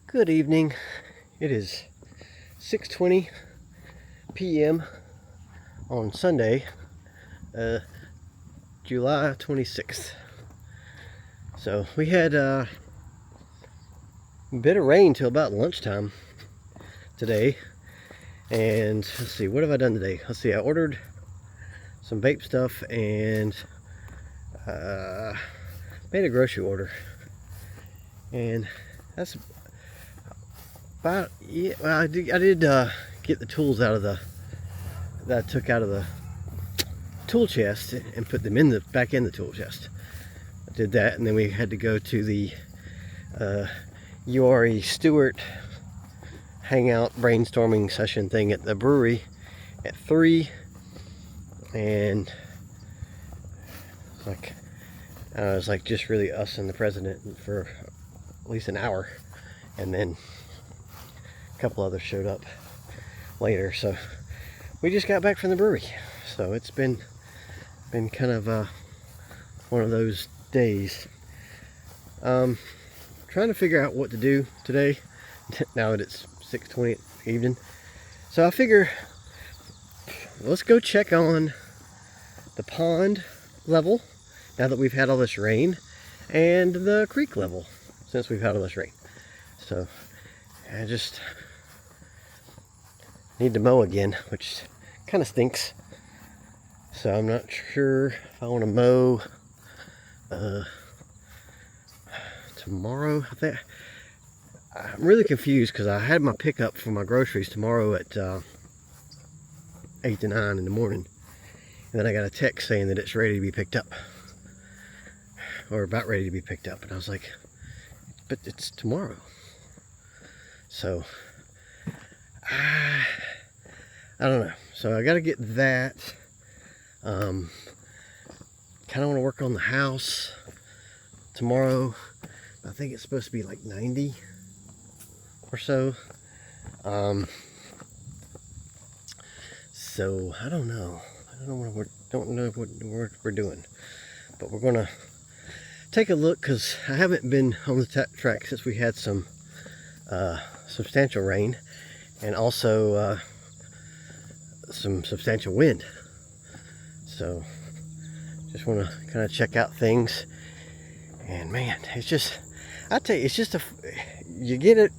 Good evening. It is 6:20 p.m. on Sunday, July 26th. So we had a bit of rain till about lunchtime today. And let's see, what have I done today? Let's see, I ordered some vape stuff and made a grocery order. And that's about it. Well, I did get the tools out of that I took out of the tool chest and put them back in the tool chest. I did that, and then we had to go to the URE Stewart hangout brainstorming session thing at the brewery at 3, and it was like just really us and the president for at least an hour, and then a couple others showed up later. So we just got back from the brewery, so it's been kind of one of those days. Trying to figure out what to do today now that it's 6:20 evening. So I figure let's go check on the pond level now that we've had all this rain, and the creek level since we've had all this rain. So I just need to mow again, which kind of stinks. So I'm not sure if I want to mow tomorrow. I'm really confused because I had my pickup for my groceries tomorrow at 8 to 9 in the morning, and then I got a text saying that it's ready to be picked up, or about ready to be picked up, and I was like, but it's tomorrow. So I don't know. So I got to get that. Kind of want to work on the house tomorrow. I think it's supposed to be like 90 or so. So I don't know. I don't know what we're doing, but we're gonna take a look, because I haven't been on the track since we had some substantial rain, and also some substantial wind. So just want to kind of check out things. And man, it's just, I tell you, it's just you get it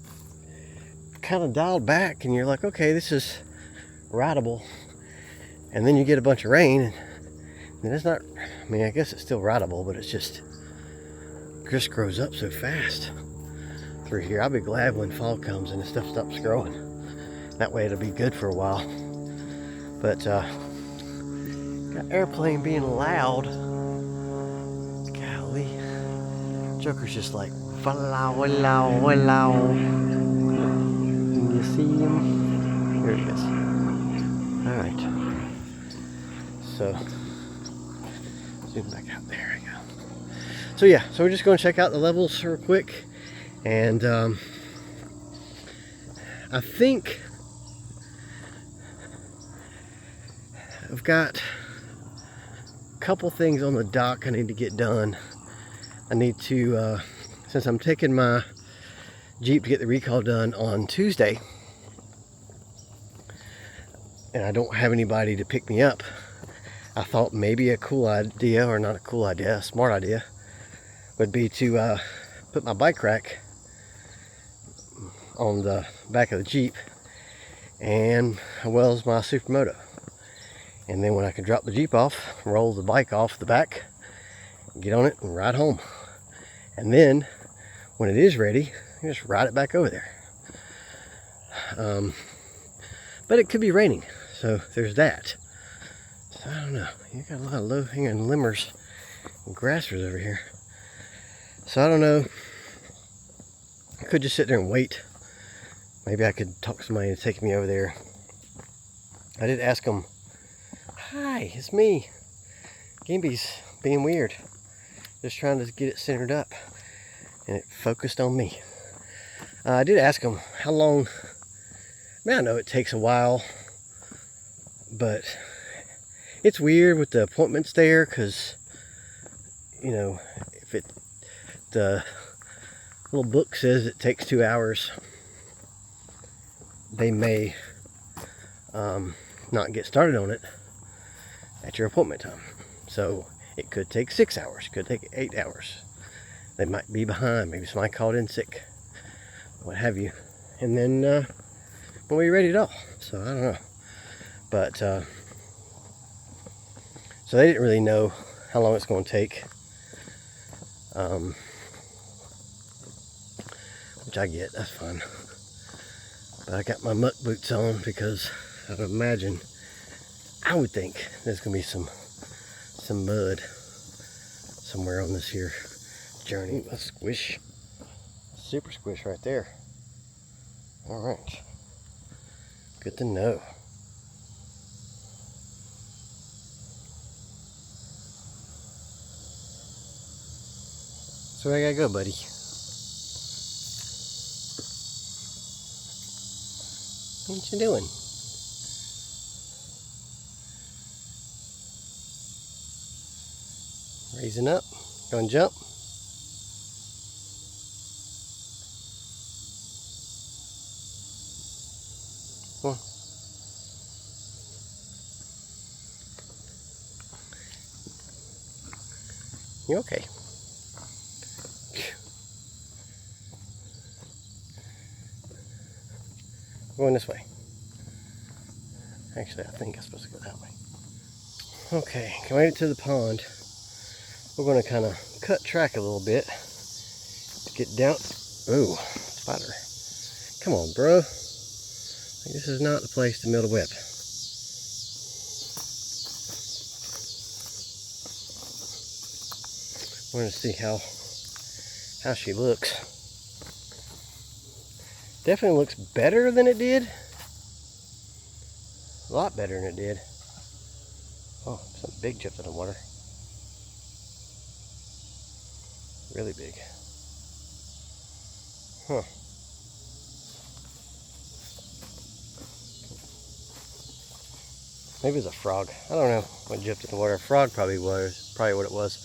kind of dialed back, and you're like, okay, this is rideable. And then you get a bunch of rain, and it's not, I mean, I guess it's still rideable, but it's just grows up so fast through here. I'll be glad when fall comes and the stuff stops growing. That way it'll be good for a while. But got airplane being loud. Golly. Joker's just like, hello, hello, hello. Can you see him? Here he is. Alright. So, zoom back out. There we go. So yeah, so we're just going to check out the levels real quick. And I think I've got a couple things on the dock I need to get done. I need to, since I'm taking my Jeep to get the recall done on Tuesday, and I don't have anybody to pick me up, I thought maybe a cool idea, or not a cool idea, a smart idea, would be to put my bike rack on the back of the Jeep, and as well as my Supermoto. And then when I can drop the Jeep off, roll the bike off the back, get on it and ride home. And then when it is ready, you just ride it back over there. But it could be raining, so there's that. So I don't know. You got a lot of low-hanging limbers and grassers over here. So I don't know. I could just sit there and wait. Maybe I could talk to somebody to take me over there. I did ask them, hi, it's me. Gimby's being weird. Just trying to get it centered up. And it focused on me. I did ask him how long. I mean, I know it takes a while, but it's weird with the appointments there, because, you know, if the little book says it takes 2 hours. They may not get started on it at your appointment time. So it could take 6 hours, could take 8 hours. They might be behind, maybe somebody called in sick, what have you. And then we'll be ready to go. So I don't know. But so they didn't really know how long it's going to take. Which I get, that's fun. But I got my muck boots on because I would imagine, I would think there's going to be some mud somewhere on this here journey. A squish. Super squish right there. Alright. Good to know. So where I gotta go, buddy? What you doing? Raising up. Gonna jump. Come on. You okay? Going this way. Actually, I think I'm supposed to go that way. Okay, made it to the pond. We're going to kind of cut track a little bit. Get down. Ooh, spider. Come on, bro. This is not the place to build a web. I want to see how she looks. Definitely looks better than it did. A lot better than it did. Oh, something big jumped in the water. Really big. Huh. Maybe it was a frog. I don't know what jumped in the water. A frog probably was. Probably what it was.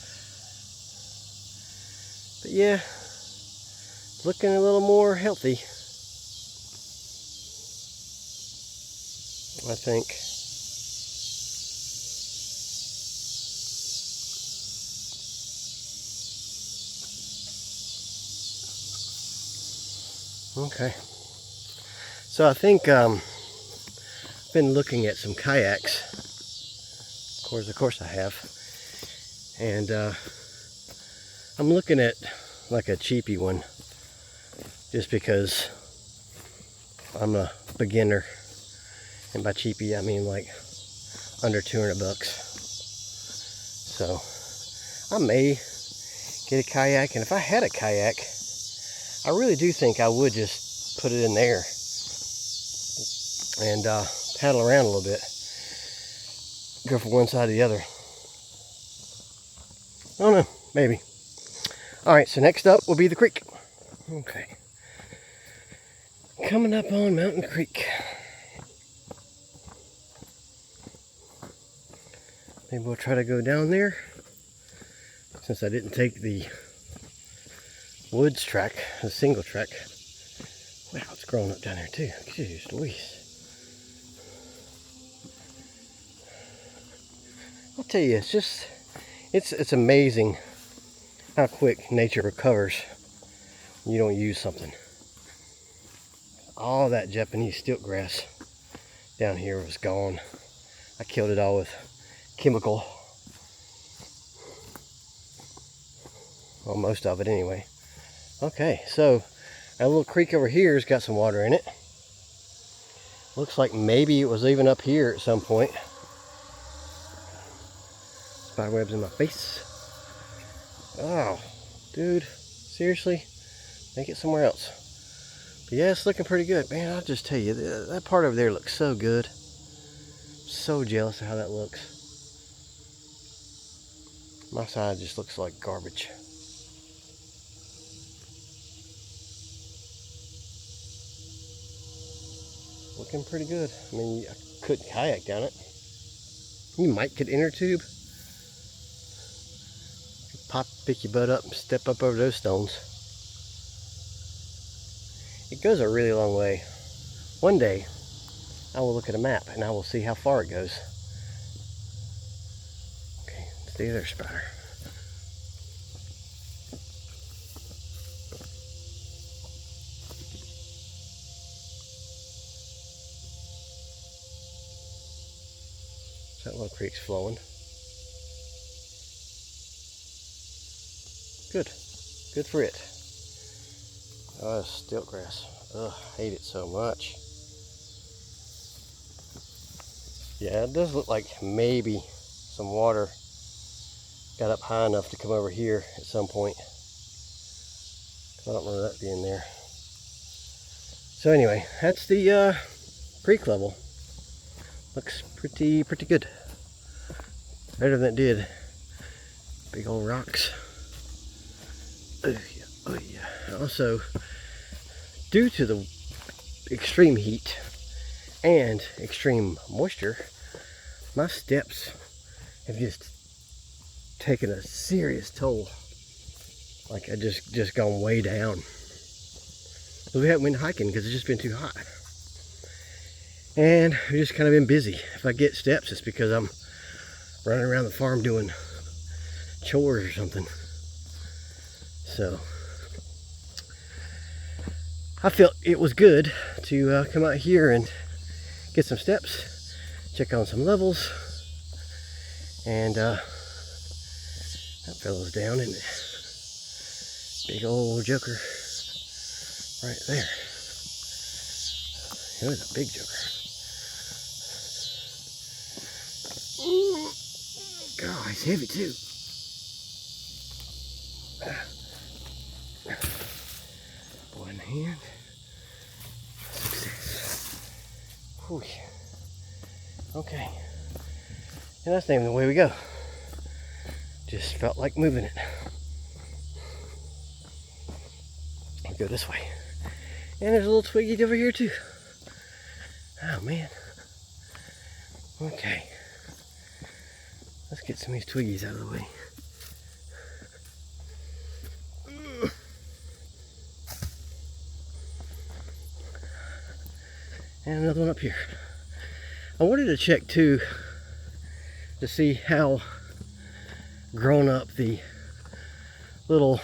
But yeah, looking a little more healthy, I think. Okay. So I think I've been looking at some kayaks. Of course I have. And I'm looking at like a cheapy one, just because I'm a beginner, and by cheapy I mean like under 200 bucks. So I may get a kayak, and if I had a kayak, I really do think I would just put it in there and paddle around a little bit, go from one side to the other. I don't know, maybe. Alright, so next up will be the creek. Okay. Coming up on Mountain Creek. Maybe we'll try to go down there, since I didn't take the woods track, the single track. Wow, it's growing up down there too. Jeez Louise. I'll tell you, it's amazing how quick nature recovers when you don't use something. All that Japanese stilt grass down here was gone. I killed it all with chemical. Well, most of it anyway. Okay, so that little creek over here has got some water in it. Looks like maybe it was even up here at some point. Spiderwebs in my face. Oh, dude, seriously? Make it somewhere else. But yeah, it's looking pretty good. Man, I'll just tell you, that part over there looks so good. So jealous of how that looks. My side just looks like garbage. Looking pretty good. I mean, I couldn't kayak down it. You might get inner tube. Pick your butt up and step up over those stones. It goes a really long way. One day, I will look at a map and I will see how far it goes. Okay, stay there, spider. That little creek's flowing. Good. Good for it. Oh, it's stilt grass. Ugh, I hate it so much. Yeah, it does look like maybe some water got up high enough to come over here at some point. I don't remember that being there. So anyway, that's the creek level. Looks pretty good. Better than it did. Big old rocks. Oh yeah, oh yeah. Also, due to the extreme heat and extreme moisture, my steps have just taken a serious toll. Like I just gone way down. We haven't been hiking because it's just been too hot. And we've just kind of been busy. If I get steps, it's because I'm running around the farm doing chores or something. So I felt it was good to come out here and get some steps, check on some levels, and that fellow's down, isn't it? Big old joker right there. It was a big joker. God, he's heavy too. One hand. Success. Whew. Okay. And that's the name of the way we go. Just felt like moving it. I'll go this way. And there's a little twiggy over here too. Oh man. Okay. Let's get some of these twiggies out of the way. And another one up here. I wanted to check too to see how grown up the little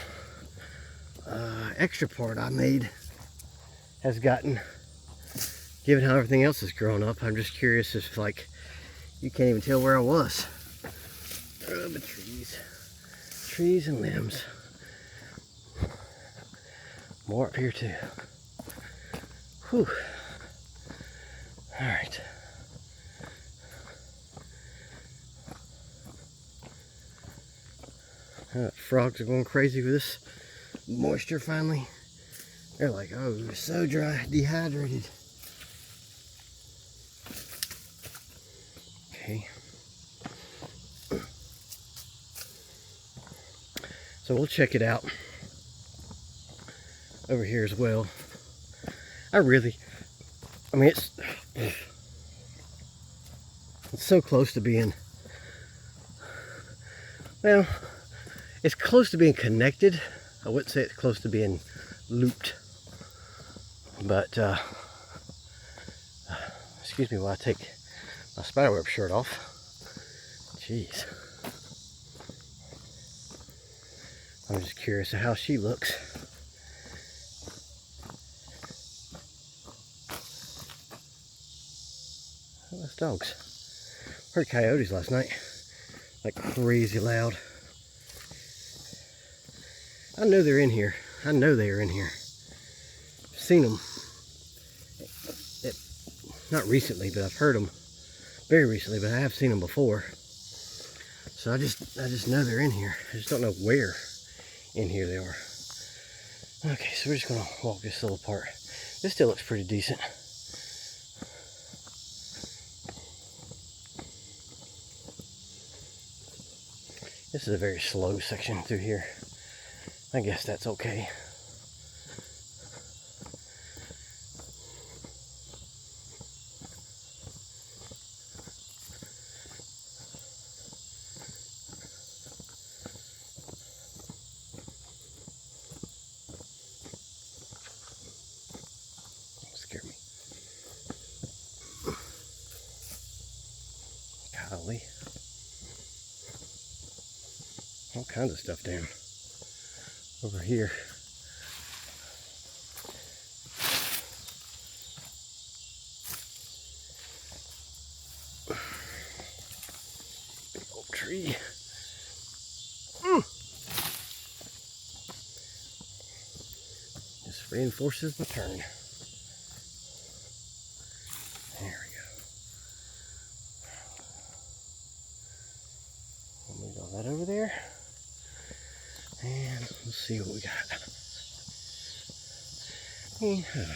extra part I made has gotten, given how everything else has grown up. I'm just curious if, like, you can't even tell where I was. Oh, the trees and limbs. More up here too. Whew. All right. Frogs are going crazy with this moisture finally. They're like, oh, we're so dry, dehydrated. Okay. So we'll check it out over here as well. I mean, it's so close to being, well, it's close to being connected. I wouldn't say it's close to being looped, but excuse me while I take my spiderweb shirt off. Jeez, I'm just curious of how she looks. Oh, that's dogs. Heard coyotes last night, like crazy loud. I know they're in here. I know they are in here. I've seen them. Not recently, but I've heard them very recently, but I have seen them before. So I just know they're in here. I just don't know where in here they are. Okay, so we're just gonna walk this little part. This still looks pretty decent. This is a very slow section through here. I guess that's okay. kinds of stuff down over here. Big old tree. Just reinforces the turn. There we go. We'll move all that over there. And we'll see what we got. I don't know.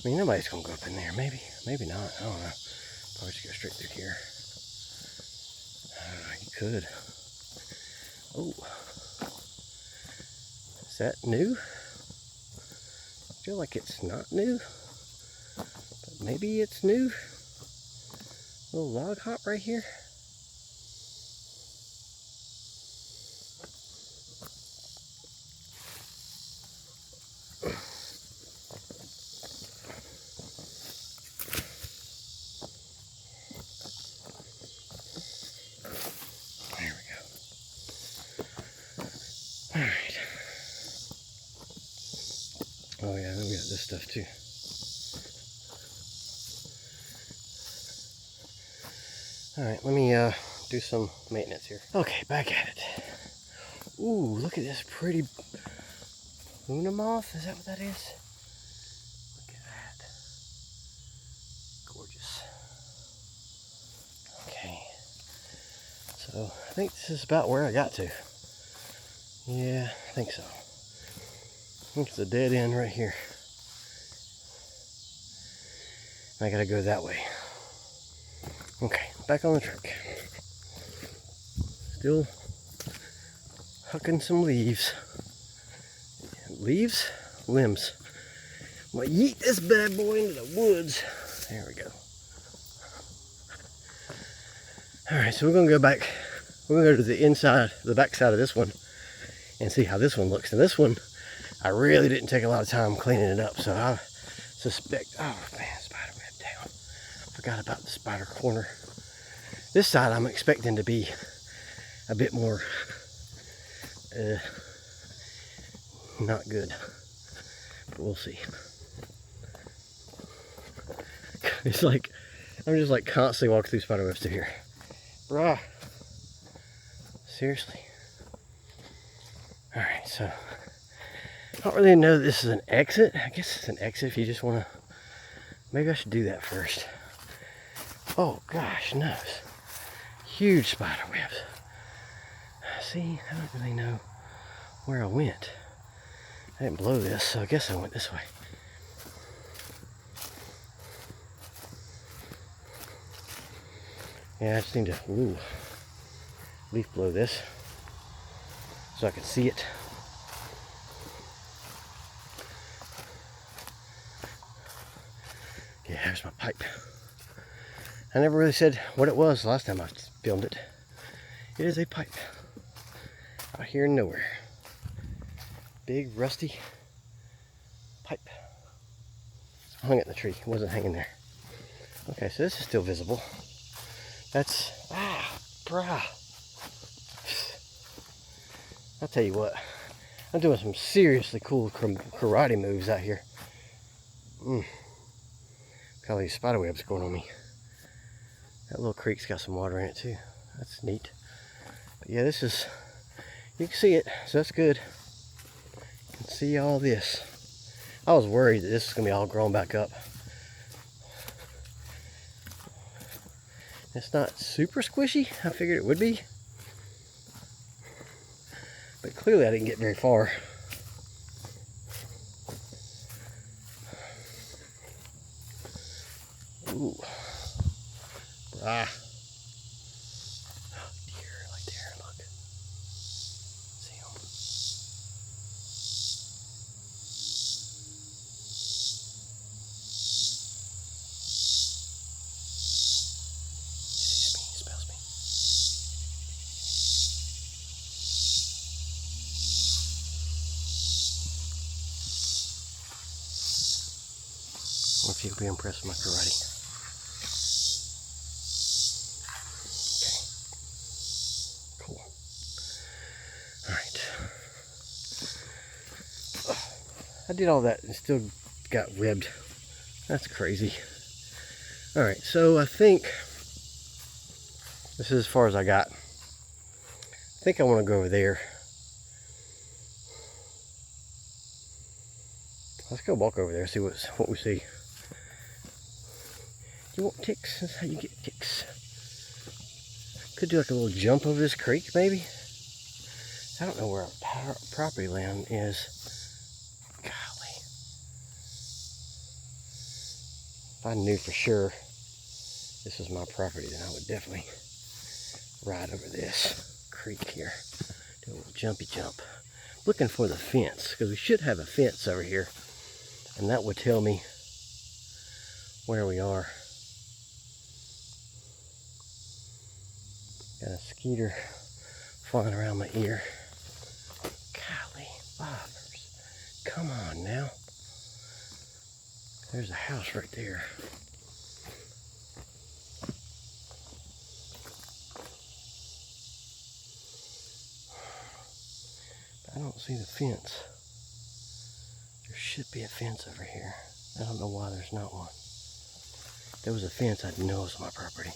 I mean, nobody's gonna go up in there. Maybe not. I don't know. Probably just go straight through here. I don't know. You could. Oh, is that new? I feel like it's not new, but maybe it's new. Little log hop right here. Alright. Oh yeah, then we got this stuff too. Alright, let me do some maintenance here. Okay, back at it. Ooh, look at this pretty Luna moth. Is that what that is? Look at that. Gorgeous. Okay. So, I think this is about where I got to. Yeah, I think so. I think it's a dead end right here. I gotta go that way. Okay, back on the track. Still hucking some leaves. Leaves? Limbs. I'm gonna yeet this bad boy into the woods. There we go. Alright, so we're gonna go back. We're gonna go to the inside, the back side of this one and see how this one looks. And this one, I really didn't take a lot of time cleaning it up, so I suspect, oh man, spider web down. Forgot about the spider corner. This side I'm expecting to be a bit more not good, but we'll see. It's like, I'm just like constantly walking through spider webs through here. Bruh. Seriously. Alright, so I don't really know that this is an exit. I guess it's an exit if you just want to. Maybe I should do that first. Oh gosh, no. Huge spider webs. See, I don't really know where I went. I didn't blow this, so I guess I went this way. Yeah, I just need to leaf blow this so I can see it. Yeah, there's my pipe. I never really said what it was last time I filmed it. It is a pipe out here in nowhere. Big rusty pipe. Hung it in the tree. It wasn't hanging there. Okay, so this is still visible. That's brah. I'll tell you what. I'm doing some seriously cool karate moves out here. Got all these spider webs going on me. That little creek's got some water in it too. That's neat. But yeah, this is, you can see it, so that's good. You can see all this. I was worried that this was gonna be all grown back up. It's not super squishy. I figured it would be. But clearly I didn't get very far. Ooh. Ah. Oh, deer right there, look. See him? He sees me, he smells me. guess he'll be impressed with my karate. Okay. Cool. Alright. I did all that and still got webbed. That's crazy. Alright, so I think this is as far as I got. I think I want to go over there. Let's go walk over there, see what we see. You want ticks? That's how you get ticks. Could do like a little jump over this creek, maybe. I don't know where our property land is. Golly. If I knew for sure this was my property, then I would definitely ride over this creek here. Do a little jumpy jump. Looking for the fence, because we should have a fence over here. And that would tell me where we are. Got a skeeter flying around my ear. Golly, bobbers. Come on now. There's a house right there. I don't see the fence. There should be a fence over here. I don't know why there's not one. If there was a fence, I'd know it was my property.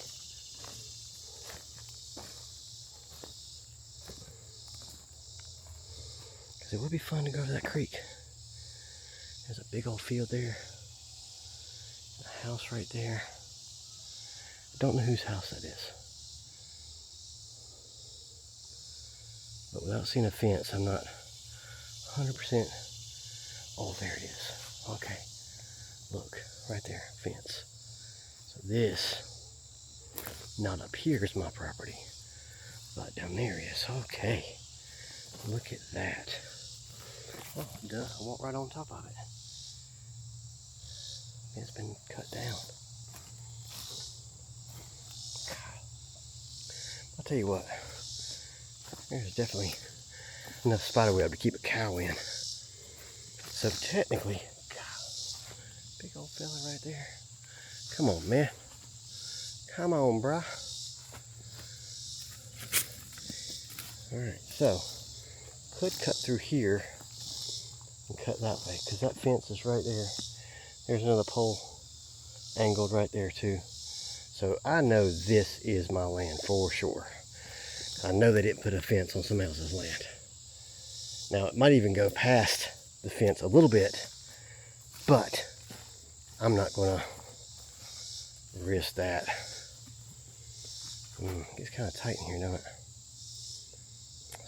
Because it would be fun to go to that creek. There's a big old field there. A house right there. I don't know whose house that is. But without seeing a fence, I'm not 100%. Oh, there it is. Okay. Look, right there, fence. So this, not up here is my property, but down there is. Okay. Look at that. Oh, duh, I walked right on top of it. It's been cut down. God. I'll tell you what, there's definitely enough spider web to keep a cow in. So technically, God, big old fella right there. Come on, man. Come on, bruh. Alright, so, could cut through here and cut that way, because that fence is right there. There's another pole angled right there too. So I know this is my land for sure. I know they didn't put a fence on somebody else's land. Now it might even go past the fence a little bit, but I'm not gonna risk that. It's kind of tight in here, don't it?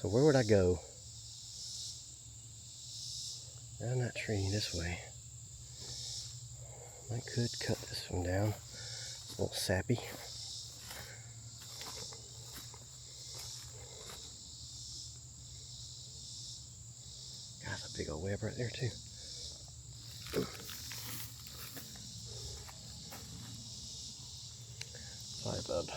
So where would I go? Down that tree this way. I could cut this one down. It's a little sappy. God, that's a big old web right there too. Sorry, bub.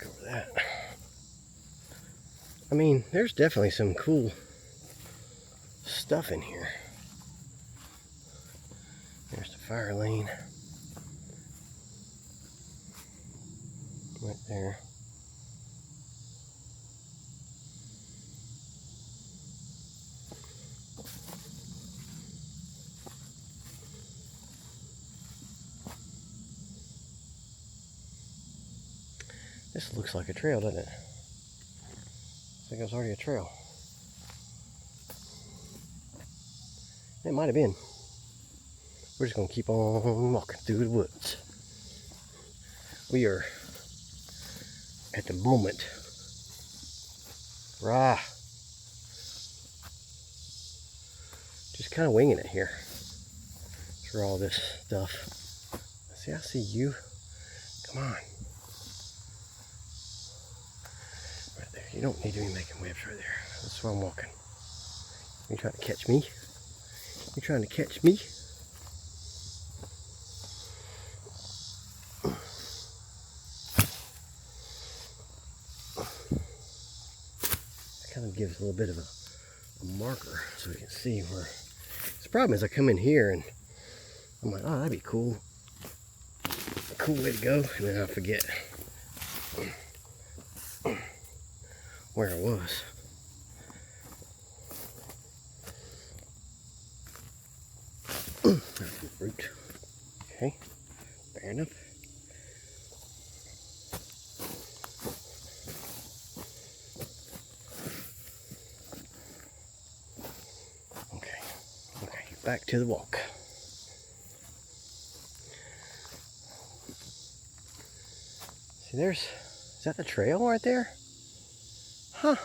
Over that. I mean, there's definitely some cool stuff in here. There's the fire lane. Right there. This looks like a trail, doesn't it? I think it was already a trail. It might have been. We're just going to keep on walking through the woods. We are, at the moment, just kind of winging it here through all this stuff. Let's See, I see you. Come on. Right there. You don't need to be making webs right there. That's why I'm walking. You trying to catch me? You trying to catch me? Kind of gives a little bit of a marker so we can see where. The problem is I come in here and I'm like, oh, that'd be cool. A cool way to go, and then I forget where I was. There's some fruit. Okay, fair enough. Okay, back to the walk. See, is that the trail right there? Huh.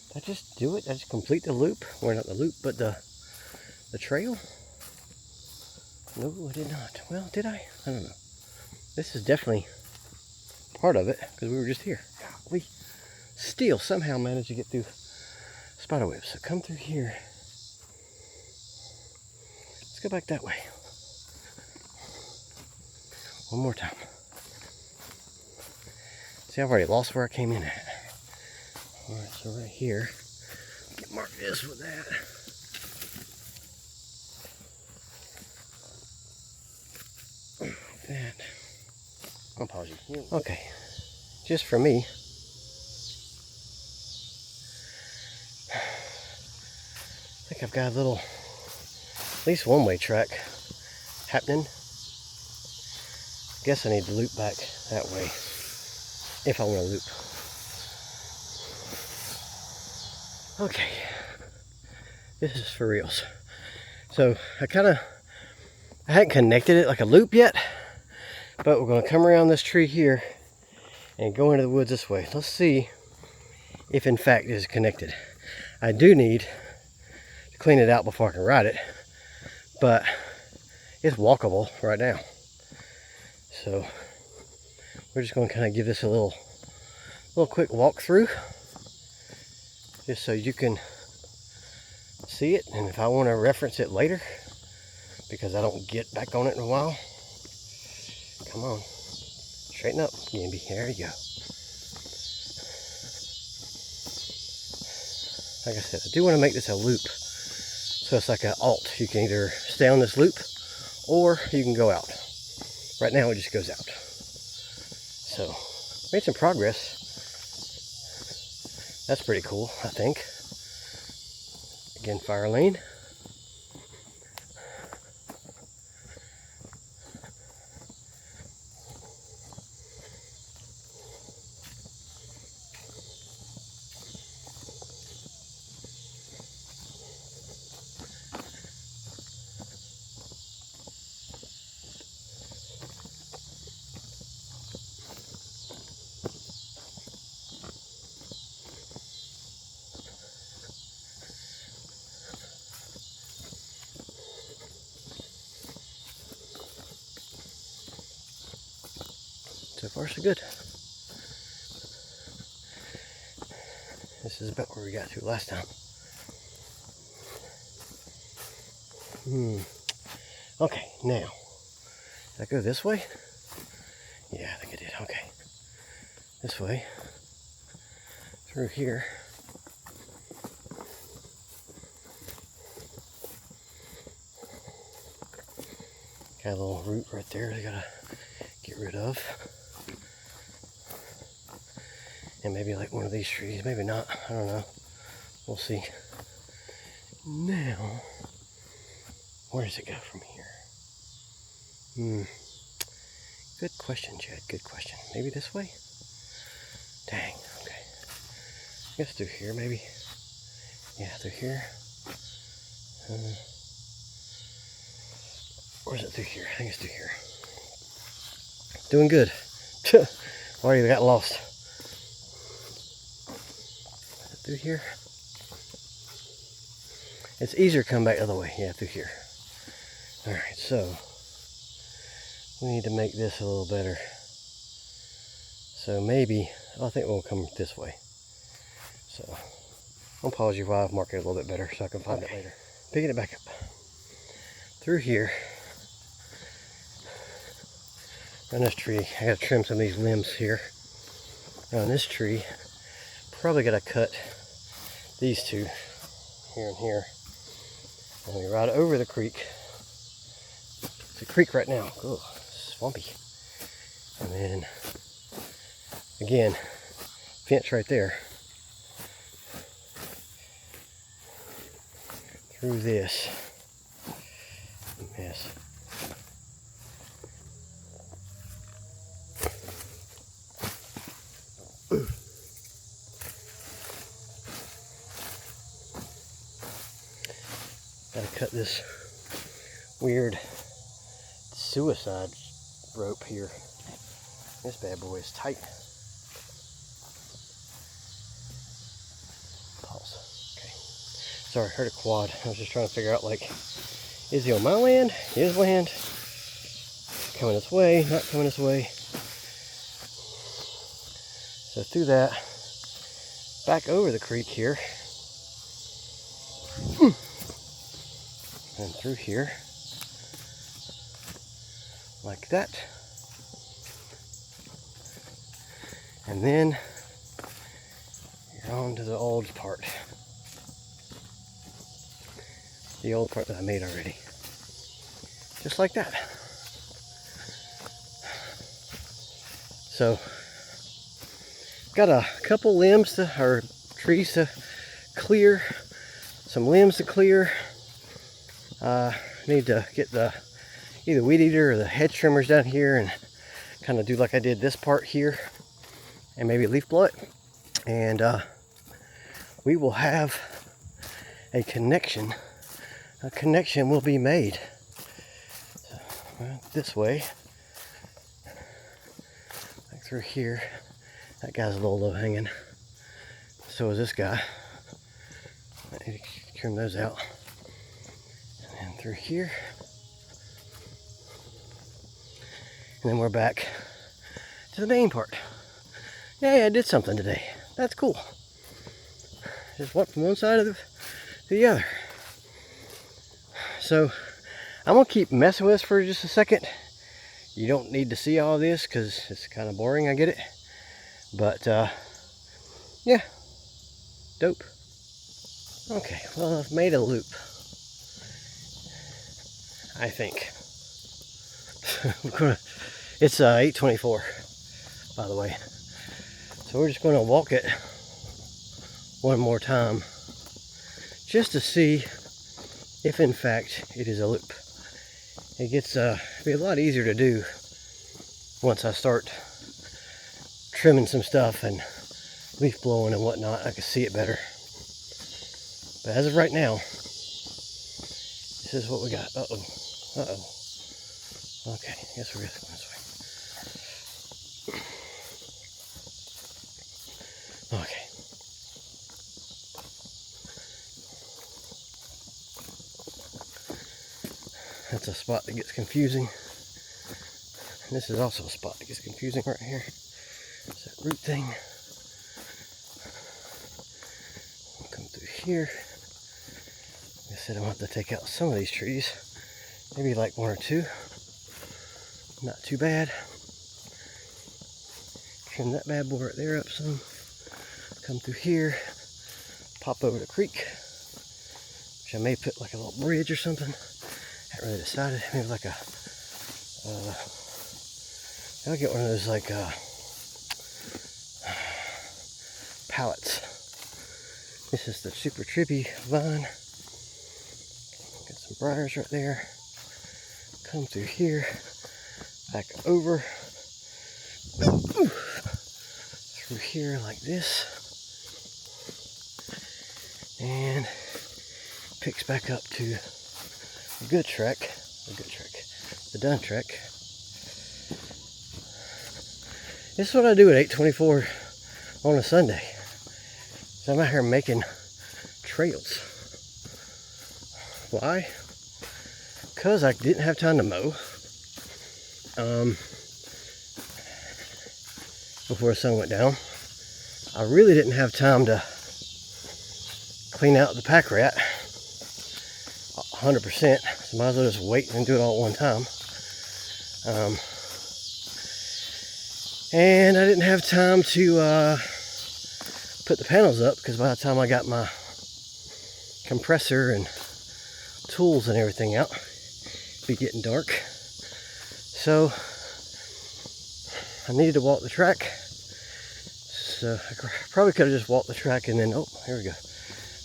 Did I just do it? Did I just complete the loop? Or not the loop, but the trail? No, I did not. Well, did I? I don't know. This is definitely part of it, because we were just here. We still somehow managed to get through spiderwebs. So come through here. Let's go back that way. One more time. See, I've already lost where I came in at. Alright, so right here, can mark this with that. Like that. I'll pause you. Okay, just for me. I think I've got a little, at least one-way track happening. Guess I need to loop back that way if I want to loop. Okay, this is for reals. So I hadn't connected it like a loop yet, but we're going to come around this tree here and go into the woods this way. Let's see if in fact it is connected. I do need to clean it out before I can ride it, but it's walkable right now. So we're just going to kind of give this a little quick walkthrough, just so you can see it, and if I want to reference it later, because I don't get back on it in a while. Come on, straighten up, Gamby. There you go. Like I said, I do want to make this a loop, so it's like an alt. You can either stay on this loop, or you can go out. Right now, it just goes out. So, made some progress. That's pretty cool, I think. Again, fire lane. So far, so good. This is about where we got to last time. Okay, now, did I go this way? Yeah, I think I did. Okay. This way. Through here. Got a little root right there I gotta get rid of. And maybe like one of these trees, maybe not, I don't know. We'll see. Now, where does it go from here? Good question, Chad, good question. Maybe this way? Dang, okay. I guess through here, maybe. Yeah, through here. Or is it through here? I think it's through here. Doing good. Already got lost. Through here. It's easier to come back the other way. Yeah, through here. Alright, so we need to make this a little better. So maybe, I think we'll come this way. So I'll pause you while I mark it a little bit better so I can find it later. Picking it back up. Through here, around this tree, I gotta trim some of these limbs here. Around this tree, probably gotta cut these two, here and here. And we ride over the creek. It's a creek right now. Oh, swampy. And then, again, fence right there. Through this mess. Gotta cut this weird suicide rope here. This bad boy is tight. Pause. Okay. Sorry, I heard a quad. I was just trying to figure out, like, is he on my land? His land? Coming this way? Not coming this way? So through that, back over the creek here. And through here, like that. And then you're on to the old part. The old part that I made already. Just like that. So, got a couple limbs or trees to clear. Some limbs to clear. Need to get the either weed eater or the hedge trimmers down here and kind of do like I did this part here and maybe leaf blow it, and we will have a connection will be made. So, this way, like through here. That guy's a little low hanging, so is this guy. I need to trim those out. And through here, and then we're back to the main part. Yay, I did something today. That's cool. Just went from one side of the other. So I'm gonna keep messing with this for just a second. You don't need to see all this because it's kind of boring, I get it. But yeah, dope. Okay, well, I've made a loop, I think. It's 8:24, by the way. So we're just going to walk it one more time just to see if in fact it is a loop. It gets be a lot easier to do once I start trimming some stuff and leaf blowing and whatnot. I can see it better. But as of right now, this is what we got. Uh-oh. Okay, I guess we're going this way. Okay. That's a spot that gets confusing. And this is also a spot that gets confusing right here. It's that root thing. We'll come through here. Like I said, I'm going to have to take out some of these trees. Maybe like one or two. Not too bad. Trim that bad boy right there up some. Come through here. Pop over the creek. Which I may put like a little bridge or something. Haven't really decided. Maybe like a... I'll get one of those like pallets. This is the super trippy vine. Got some briars right there. Come through here. Back over. Through here like this. And picks back up to the good trek. The done trek. This is what I do at 8:24 on a Sunday. So I'm out here making trails. Why? Because I didn't have time to mow. before the sun went down. I really didn't have time to clean out the pack rat 100%, so might as well just wait and do it all at one time. And I didn't have time to put the panels up, because by the time I got my compressor and tools and everything out, it'd be getting dark. So I needed to walk the track. So I probably could have just walked the track and then, oh, here we go,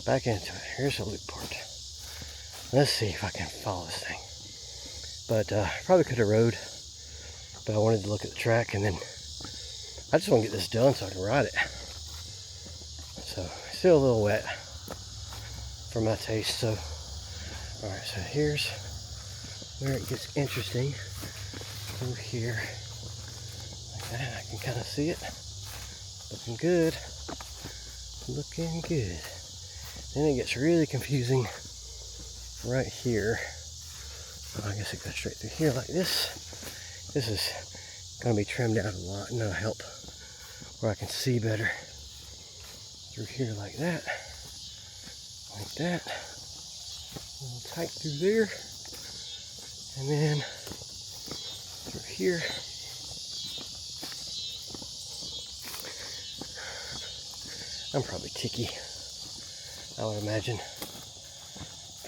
back into it. Here's the loop part. Let's see if I can follow this thing. But probably could have rode, but I wanted to look at the track, and then I just want to get this done so I can ride it. So still a little wet for my taste. So all right, so here's where it gets interesting. Through here like that, I can kind of see it. Looking good. Looking good. Then it gets really confusing right here. I guess it goes straight through here like this. This is going to be trimmed out a lot, and that'll help where I can see better. Through here like that. Like that. A little tight through there. And then through here. I'm probably ticky, I would imagine.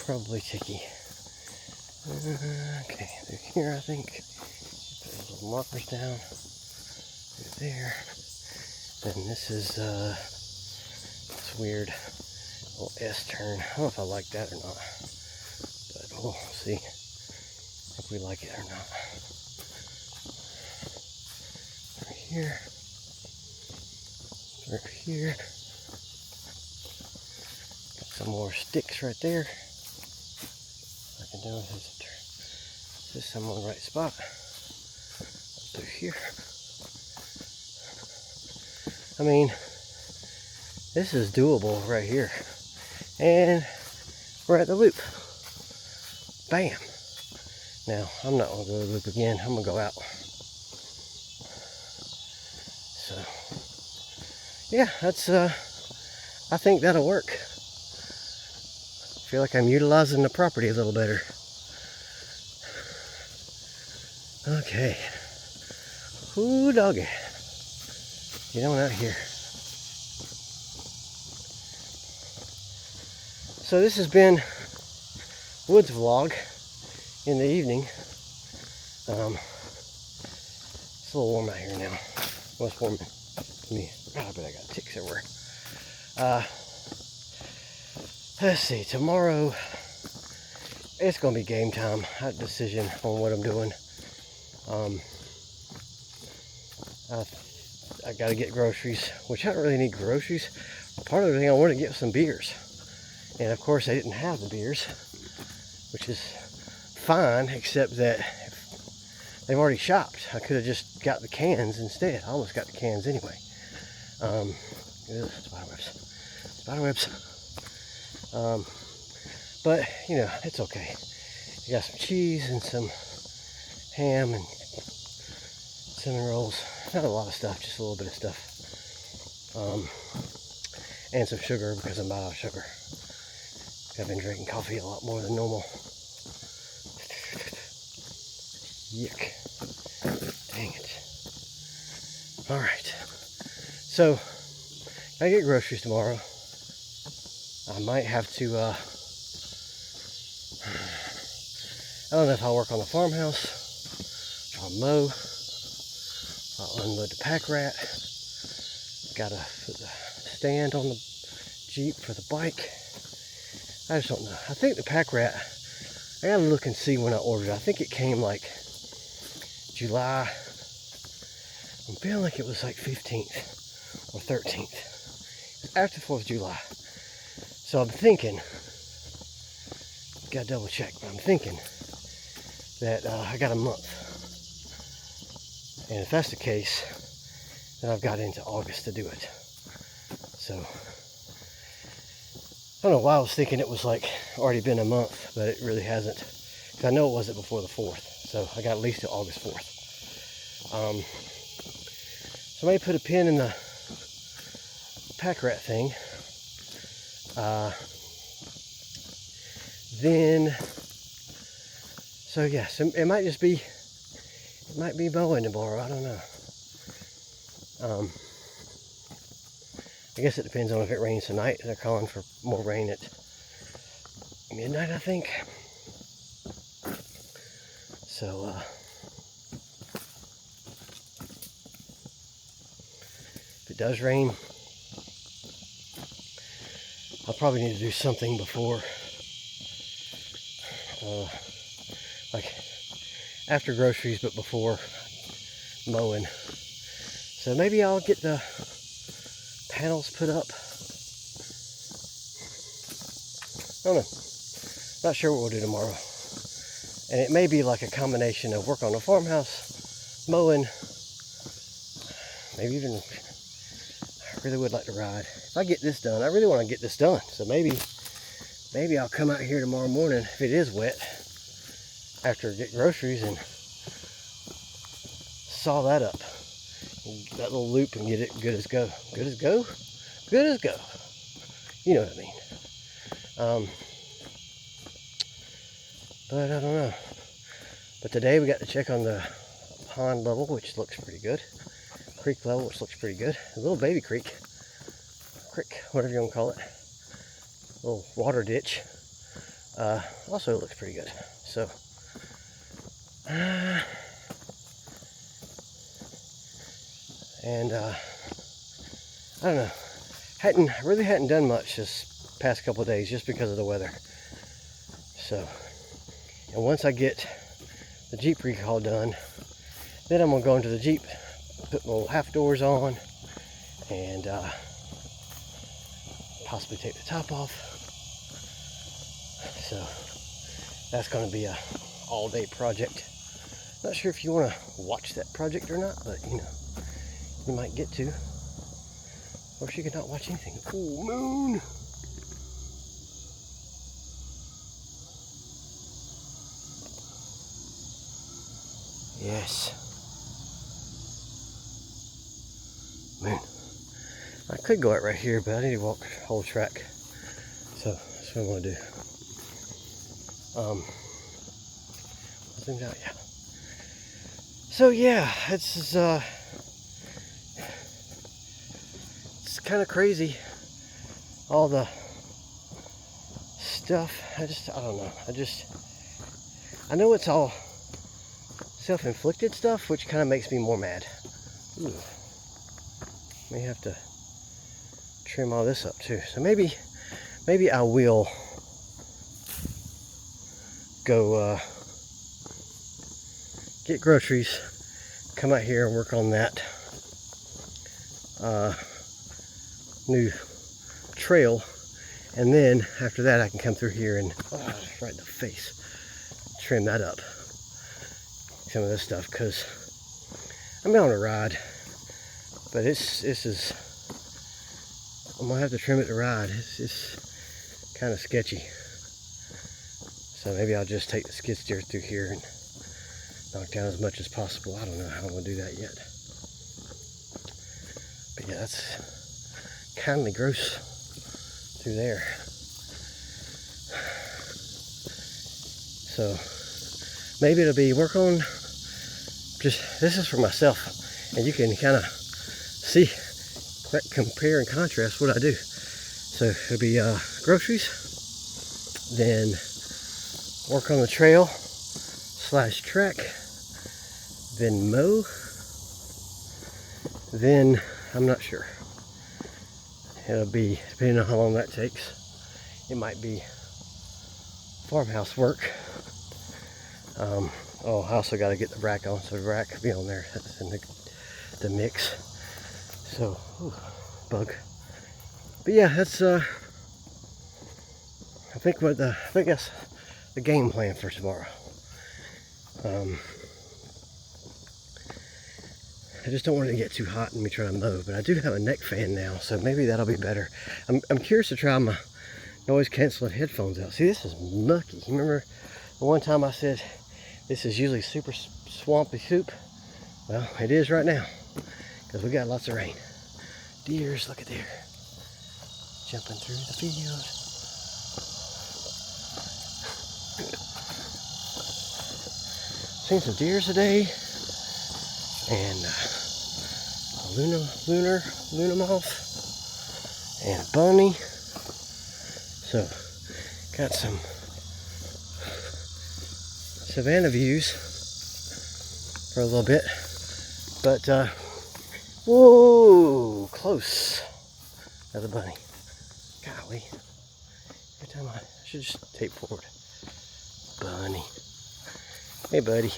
Probably ticky. Okay, through here I think. Put those little markers down. Through there. Then this is this weird little S turn. I don't know if I like that or not. But we'll see if we like it or not. Through here. Through here. Some more sticks right there. I can do is just some on the right spot. Up through here. I mean, this is doable right here. And we're at the loop. Bam. Now, I'm not gonna go to the loop again. I'm gonna go out. So, yeah, that's I think that'll work. I feel like I'm utilizing the property a little better. Okay. Ooh, doggy. Get on out here. So this has been Woods Vlog in the evening. It's a little warm out here now. Well, it's warm to me. I bet I got ticks everywhere. Let's see, tomorrow it's gonna be game time. I have a decision on what I'm doing. I gotta get groceries, which I don't really need groceries. Part of the thing I wanted to get some beers, and of course I didn't have the beers, which is fine, except that they've already shopped. I could have just got the cans instead. I almost got the cans anyway. Spiderwebs. But you know, it's okay. You got some cheese and some ham and cinnamon rolls. Not a lot of stuff, just a little bit of stuff. And some sugar, because I'm out of sugar. I've been drinking coffee a lot more than normal. Yuck. Dang it. Alright. So, I get groceries tomorrow. I might have to, I don't know if I'll work on the farmhouse, if I'll mow, I'll unload the pack rat, gotta put the stand on the Jeep for the bike. I just don't know. I think the pack rat, I gotta look and see when I ordered it. I think it came like July, I'm feeling like it was like 15th or 13th, after 4th of July. So I'm thinking, gotta double check, but I'm thinking that I got a month. And if that's the case, then I've got into August to do it. So, I don't know why I was thinking it was like already been a month, but it really hasn't. Because I know it wasn't before the 4th. So I got at least till August 4th. Somebody put a pin in the pack rat thing. So yeah, so it might just be, it might be mowing tomorrow, I don't know. I guess it depends on if it rains tonight. They're calling for more rain at midnight, I think. So, if it does rain, I'll probably need to do something before, like after groceries, but before mowing. So maybe I'll get the panels put up. I don't know. Not sure what we'll do tomorrow. And it may be like a combination of work on the farmhouse, mowing, maybe even, I really would like to ride. If I get this done, I really want to get this done. So maybe I'll come out here tomorrow morning if it is wet after I get groceries and saw that up. That little loop and get it good as go. Good as go? Good as go. You know what I mean. But I don't know. But today we got to check on the pond level, which looks pretty good. Creek level, which looks pretty good. A little baby creek, whatever you want to call it. A little water ditch. Also looks pretty good. So, and I don't know. Really hadn't done much this past couple of days just because of the weather. So, and once I get the Jeep recall done, then I'm gonna go into the Jeep, put my little half doors on, and possibly take the top off. So that's gonna be a all-day project. Not sure if you want to watch that project or not, but you know, you might get to. Or you could not watch anything. Full moon. Yes. Moon. I could go out right here, but I need to walk the whole track. So that's what I'm gonna do. Zoomed out, yeah. So yeah, it's kind of crazy. All the stuff. I don't know. I know it's all self-inflicted stuff, which kind of makes me more mad. Ooh. May have to trim all this up too. So maybe I will go get groceries, come out here and work on that new trail, and then after that I can come through here and right in the face, trim that up, some of this stuff, because I'm on a ride, but this is, I'm gonna have to trim it to ride. It's kind of sketchy, so maybe I'll just take the skid steer through here and knock down as much as possible. I don't know how I'm gonna do that yet, but yeah, that's kind of gross through there. So maybe it'll be work on just, this is for myself, and you can kind of see, compare and contrast what I do. So it'll be groceries, then work on the trail / track, then mow, then I'm not sure. It'll be, depending on how long that takes, it might be farmhouse work. Oh, I also got to get the rack on, so the rack will be on there. That's in the mix. So, ooh, bug. But yeah, that's I think that's the game plan for tomorrow. I just don't want it to get too hot and me trying to mow, but I do have a neck fan now, so maybe that'll be better. I'm curious to try my noise canceling headphones out. See, this is mucky. You remember the one time I said this is usually super swampy soup? Well, it is right now, because we got lots of rain. Deers, look at there, jumping through the field. Seen some deers today, and Luna moth, and a bunny. So, got some savanna views for a little bit, but whoa, close. Another bunny. Golly, every time I should just tape forward. Bunny. Hey, buddy.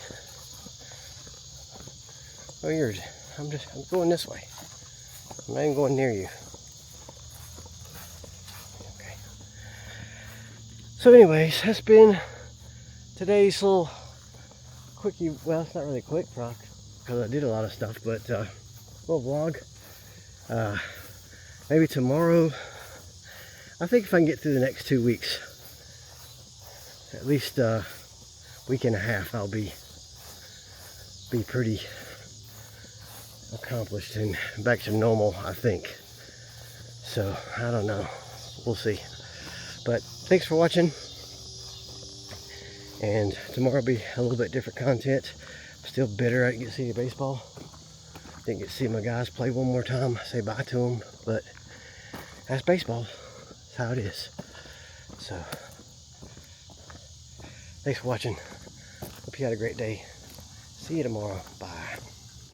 Oh, I'm going this way. I'm not even going near you. Okay. So anyways, that's been today's little quickie. Well, it's not really quick, because I did a lot of stuff, but little vlog. Maybe tomorrow. I think if I can get through the next 2 weeks, at least week and a half, I'll be pretty accomplished and back to normal, I think. So I don't know, we'll see. But thanks for watching, and tomorrow will be a little bit different content. Still bitter I didn't get to see the baseball, didn't get to see my guys play one more time, say bye to them, but that's baseball. That's how it is. So thanks for watching. Hope you had a great day. See you tomorrow. Bye.